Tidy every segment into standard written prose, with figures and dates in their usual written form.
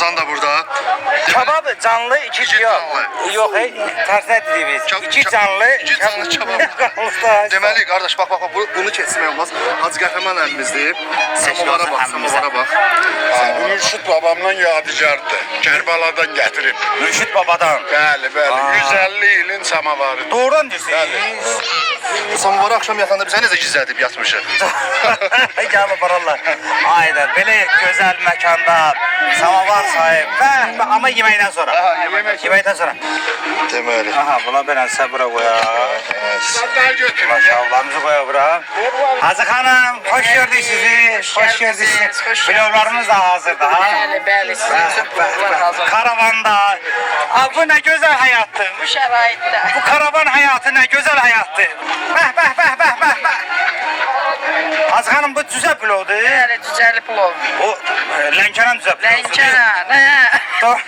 Ramazan da burada. Kebab canlı, iki İki yok. canlı. Yok, tersine dediğimiz. İki canlı. İki canlı kebab. Deməli, qardaş, bax, bunu keçmək olmaz. Hacı Qəhrəman əlimizdir. Samovara bax, samovara bax. Mürşid babamdan yadigardır. Kerbaladan getirip. Mürşid babadan. Bəli, bəli. 150 ilin samavarı. Doğrudan diyorsunuz. Samovara axşam yatanda biz necə gizlədib yatmışıq. Gel babarallah. Aynen, böyle güzel mekanda samavar sahip. Ama yemekten sonra. Yemekten sonra. Deməli. Aha, buna ben sabıra koyar. Hatta götürün. Maşallahımızı koyar bura. Hazır Hanım, hoş gördük sizi. Hoş gördük sizi. Pilavlarımız da hazır daha. Bəli, sizin pullar hazır. Karavanda. Aa, bu ne güzel hayattır. Bu şəraitdə. Bu karavan hayatı ne güzel hayattır. Bah. Hazır Hanım, bu düzə pilavdır. Bəli, cücəli plov. O Lənkəran düzə pilavdır. Lənkəran, hə. Doğru.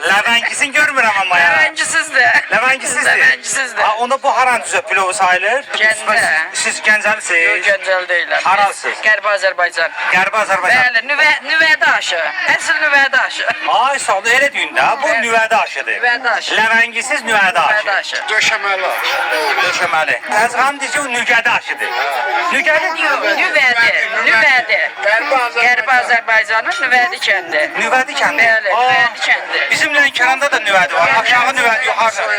Levəngisini görmürəm ama ya. Ləvəngisizdir. Levəngisizdir. Ləvəngisizdir. Ha, onda bu haran düzə pilovu sayılır? Gəncə. Siz Gəncəlisiniz. Yox, Gəncəli deyiləm. Haralısınız? Qərbi Azərbaycan. Qərbi Azərbaycan. Bəli, nüvədə aşı. Əsl nüvədə aşı. Ay sağ ol, elə deyin də. Bu nüvədə aşıdır. Nüvədə aşı. Levəngisiz nüvədə Nüvədə aşı. aşı. Döşemeli. Döşəməli. Əzğan deyir ki, o nüvədə aşıdır. Nüvədə Yox, nüvədi. Qərbi Azərbaycanın nüvədi kəndi. Nüvədi kəndi. Bəli, nüvədi kəndi. Bizim Lənkəranda da nüvədi var. Aşağı nüvədi, yuxarı.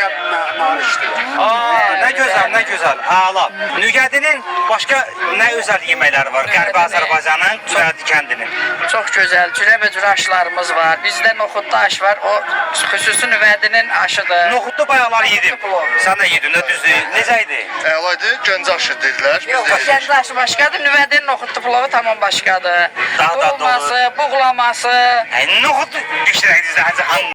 Aa, nə gözəl, nə gözəl. Əla. Nüvədinin başqa nə özəl yeməkləri var? Qərbi Azərbaycanın nüvədi kəndinin. Çox gözəl, cürəbəcür aşlarımız var. Bizdə noxudlu aş var. O xüsusi nüvədinin aşıdır. Noxudlu bayalar yedim. Sən də yedin, nə düzdür? Necə idi? Əlaydı, Gəncə aşı dedilər. Yox, Gəncə aşı başqadır, nüvədinin noxudlu plovu tamam başqadır. Daha da Dolması, buğlaması. Noxudlu düşürək dizə.